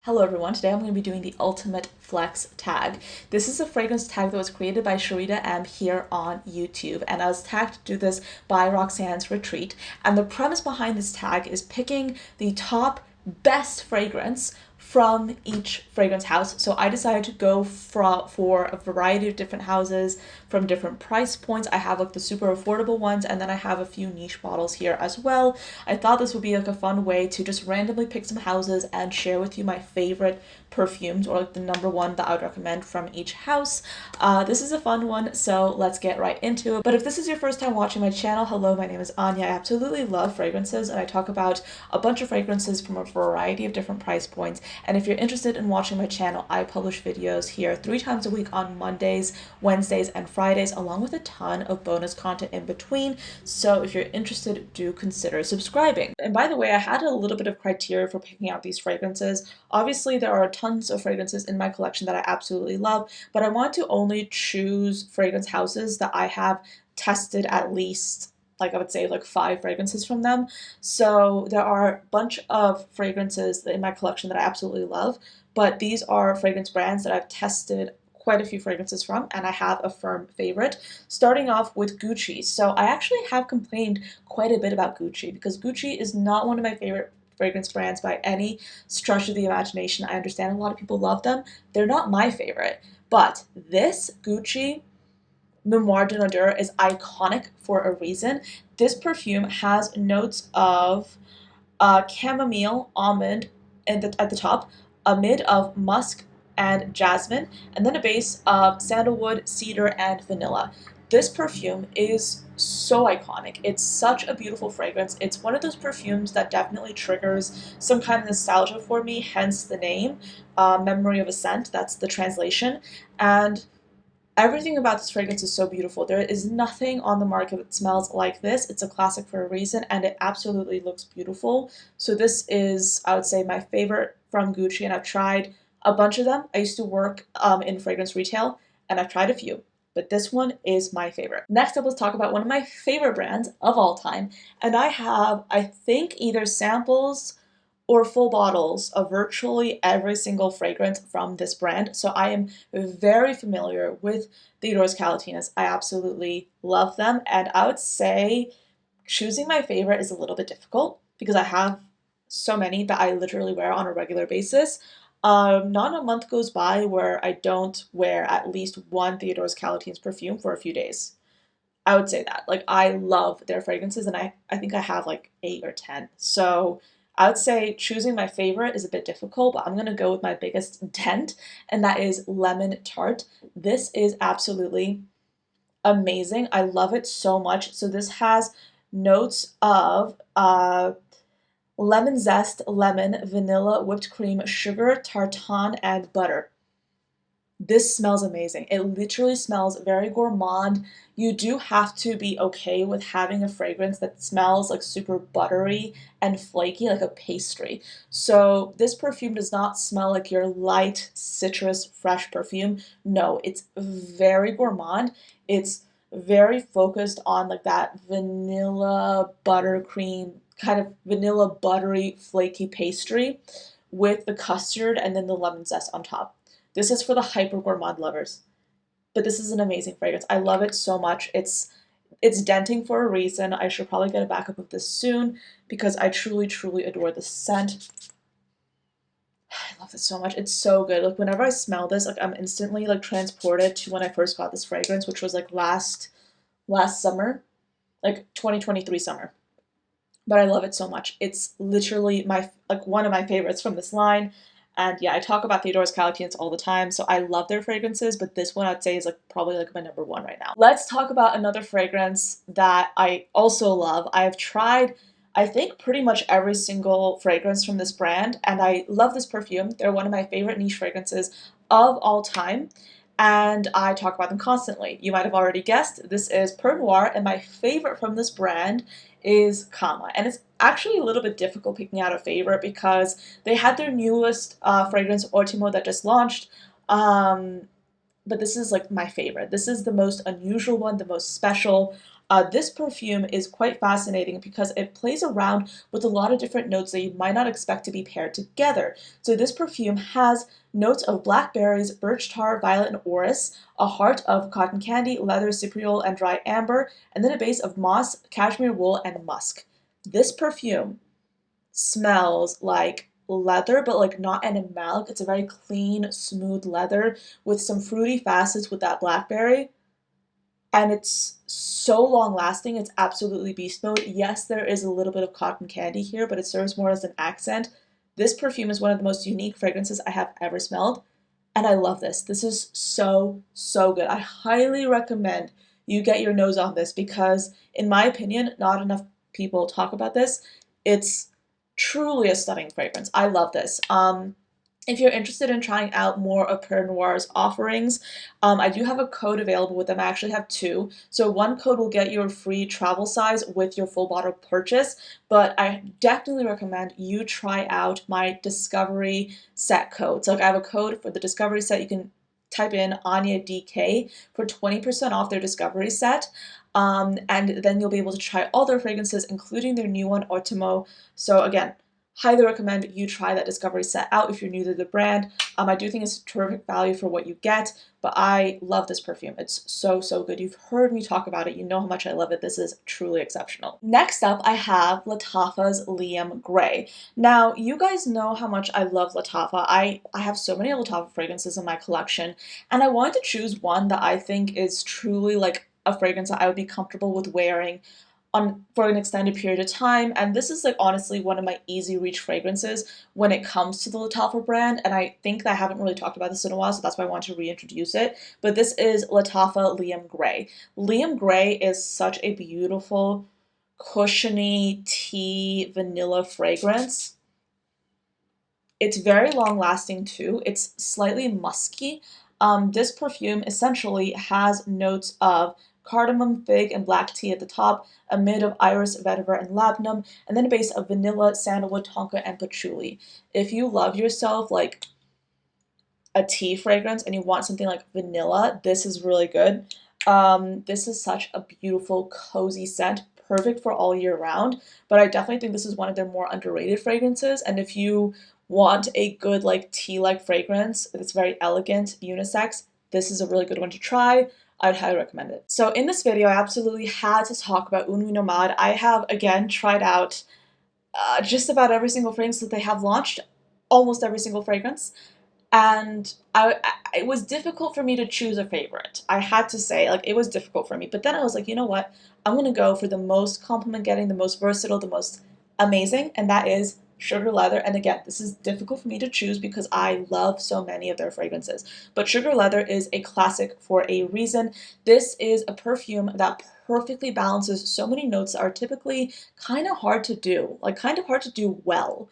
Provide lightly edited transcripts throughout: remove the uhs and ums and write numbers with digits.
Hello everyone, today I'm going to be doing the Ultimate Flex tag. This is a fragrance tag that was created by Sharita M here on YouTube, and I was tagged to do this by Roxanne's Retreat. And the premise behind this tag is picking the top best fragrance from each fragrance house. So I decided to go for a variety of different houses from different price points. I have like the super affordable ones, and then I have a few niche bottles here as well. I thought this would be like a fun way to just randomly pick some houses and share with you my favorite perfumes, or like the number one that I would recommend from each house. This is a fun one, so let's get right into it. But if this is your first time watching my channel, hello, my name is Anya. I absolutely love fragrances, and I talk about a bunch of fragrances from a variety of different price points. And if you're interested in watching my channel, I publish videos here 3 times a week on Mondays, Wednesdays, and Fridays, along with a ton of bonus content in between. So if you're interested, do consider subscribing. And by the way, I had a little bit of criteria for picking out these fragrances. Obviously, there are tons of fragrances in my collection that I absolutely love, but I want to only choose fragrance houses that I have tested at least, like I would say, like 5 fragrances from them. So there are a bunch of fragrances in my collection that I absolutely love, but these are fragrance brands that I've tested quite a few fragrances from, and I have a firm favorite. Starting off with Gucci. So I actually have complained quite a bit about Gucci because Gucci is not one of my favorite fragrance brands by any stretch of the imagination. I understand a lot of people love them. They're not my favorite, but this Gucci Memoir de Nodeur is iconic for a reason. This perfume has notes of chamomile, almond at the top, a mid of musk and jasmine, and then a base of sandalwood, cedar, and vanilla. This perfume is so iconic. It's such a beautiful fragrance. It's one of those perfumes that definitely triggers some kind of nostalgia for me, hence the name, Memory of a Scent. That's the translation. And everything about this fragrance is so beautiful. There is nothing on the market that smells like this. It's a classic for a reason, and it absolutely looks beautiful. So this is, I would say, my favorite from Gucci, and I've tried a bunch of them. I used to work in fragrance retail, and I've tried a few, but this one is my favorite. Next up, let's talk about one of my favorite brands of all time, and I have, I think, either samples or full bottles of virtually every single fragrance from this brand. So I am very familiar with Theodor Catin's. I absolutely love them. And I would say choosing my favorite is a little bit difficult because I have so many that I literally wear on a regular basis. Not a month goes by where I don't wear at least one Theodor Catin's perfume for a few days. I would say that. Like, I love their fragrances, and I think I have like 8 or 10. So I would say choosing my favorite is a bit difficult, but I'm going to go with my biggest dent, and that is Lemon Tart. This is absolutely amazing. I love it so much. So this has notes of lemon zest, lemon, vanilla, whipped cream, sugar, tartan, and butter. This smells amazing. It literally smells very gourmand. You do have to be okay with having a fragrance that smells like super buttery and flaky, like a pastry. So this perfume does not smell like your light citrus fresh perfume. No, it's very gourmand. It's very focused on like that vanilla buttercream, kind of vanilla buttery flaky pastry with the custard and then the lemon zest on top. This is for the hyper gourmand lovers, but this is an amazing fragrance. I love it so much. It's denting for a reason. I should probably get a backup of this soon because I truly, truly adore the scent. I love this so much. It's so good. Like, whenever I smell this, like, I'm instantly like transported to when I first got this fragrance, which was like last summer, like 2023 summer. But I love it so much. It's literally my like one of my favorites from this line. And yeah, I talk about Theodor Catin's all the time, so I love their fragrances, but this one I'd say is like probably like my number one right now. Let's talk about another fragrance that I also love. I've tried, I think, pretty much every single fragrance from this brand, and I love this perfume. They're one of my favorite niche fragrances of all time, and I talk about them constantly. You might have already guessed, this is Pernoire, and my favorite from this brand is Kama. And it's actually a little bit difficult picking out a favorite because they had their newest fragrance, Ultimo, that just launched. But this is like my favorite. This is the most unusual one, the most special. This perfume is quite fascinating because it plays around with a lot of different notes that you might not expect to be paired together. So this perfume has notes of blackberries, birch tar, violet, and orris, a heart of cotton candy, leather, cypriol, and dry amber, and then a base of moss, cashmere wool, and musk. This perfume smells like leather, but like not animalic. It's a very clean, smooth leather with some fruity facets with that blackberry. And it's so long lasting. It's absolutely beast mode. Yes, there is a little bit of cotton candy here, but it serves more as an accent. This perfume is one of the most unique fragrances I have ever smelled, and I love this. This is so, so good. I highly recommend you get your nose on this because, in my opinion, not enough people talk about this. It's truly a stunning fragrance. I love this. If you're interested in trying out more of Pernoire's offerings, I do have a code available with them. I actually have two. So one code will get you a free travel size with your full bottle purchase, but I definitely recommend you try out my Discovery set code. So like I have a code for the Discovery set. You can type in Anya DK for 20% off their Discovery set. And then you'll be able to try all their fragrances, including their new one, Ottimo. So again, highly recommend you try that Discovery set out if you're new to the brand. I do think it's a terrific value for what you get, but I love this perfume. It's so, so good. You've heard me talk about it. You know how much I love it. This is truly exceptional. Next up, I have Lattafa's Liam Grey. Now, you guys know how much I love Lattafa. I have so many Lattafa fragrances in my collection, and I wanted to choose one that I think is truly like a fragrance that I would be comfortable with wearing for an extended period of time. And this is like honestly one of my easy reach fragrances when it comes to the Lattafa brand, and I think that I haven't really talked about this in a while, so that's why I want to reintroduce it. But this is Lattafa Liam Grey. Liam Grey is such a beautiful, cushiony tea vanilla fragrance. It's very long lasting too. It's slightly musky. This perfume essentially has notes of cardamom, fig, and black tea at the top, a mid of iris, vetiver, and labdanum, and then a base of vanilla, sandalwood, tonka, and patchouli. If you love yourself like a tea fragrance and you want something like vanilla, this is really good. This is such a beautiful, cozy scent, perfect for all year round, but I definitely think this is one of their more underrated fragrances, and if you want a good like tea-like fragrance that's very elegant, unisex, this is a really good one to try. I'd highly recommend it. So in this video, I absolutely had to talk about Une Nuit Nomade. I have, again, tried out just about every single fragrance that they have launched, almost every single fragrance, and it was difficult for me to choose a favorite. I had to say, like, it was difficult for me, but then I was like, you know what? I'm gonna go for the most compliment getting, the most versatile, the most amazing, and that is Sugar Leather. And again, this is difficult for me to choose because I love so many of their fragrances. But Sugar Leather is a classic for a reason. This is a perfume that perfectly balances so many notes that are typically kind of hard to do, like kind of hard to do well.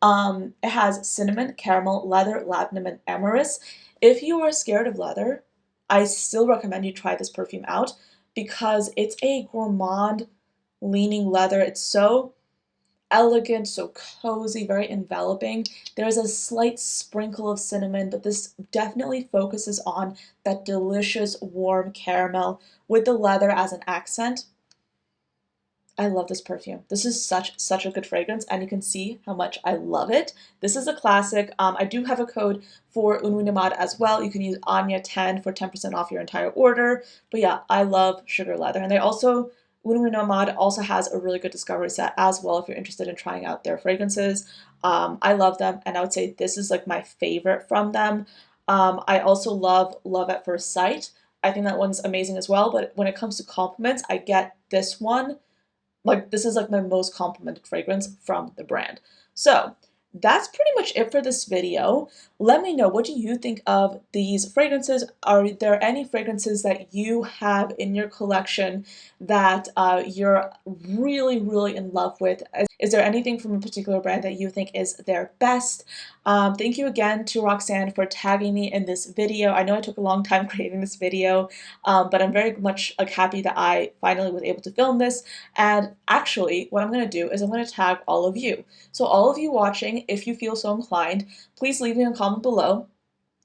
It has cinnamon, caramel, leather, labdanum, and amyris. If you are scared of leather, I still recommend you try this perfume out because it's a gourmand leaning leather. It's so elegant, so cozy, very enveloping. There's a slight sprinkle of cinnamon, but this definitely focuses on that delicious warm caramel with the leather as an accent. I love this perfume. This is such a good fragrance, and you can see how much I love it. This is a classic. I do have a code for Une Nuit Nomade as well. You can use Anya10 for 10% off your entire order. But yeah, I love Sugar Leather. And they also, Une Nuit Nomade also has a really good discovery set as well if you're interested in trying out their fragrances. I love them, and I would say this is like my favorite from them. I also love Love at First Sight. I think that one's amazing as well, but when it comes to compliments, I get this one. Like, this is like my most complimented fragrance from the brand. So that's pretty much it for this video. Let me know, what do you think of these fragrances? Are there any fragrances that you have in your collection that you're really, really in love with? Is there anything from a particular brand that you think is their best? Thank you again to Roxanne for tagging me in this video. I know I took a long time creating this video, but I'm very much like happy that I finally was able to film this. And actually, what I'm going to do is I'm going to tag all of you. So all of you watching, if you feel so inclined, please leave me a comment below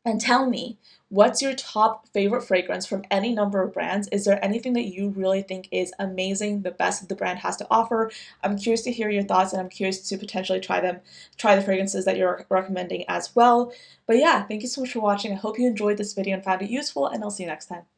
and tell me, what's your top favorite fragrance from any number of brands? Is there anything that you really think is amazing, the best that the brand has to offer? I'm curious to hear your thoughts, and I'm curious to potentially try the fragrances that you're recommending as well. But yeah, thank you so much for watching. I hope you enjoyed this video and found it useful, and I'll see you next time.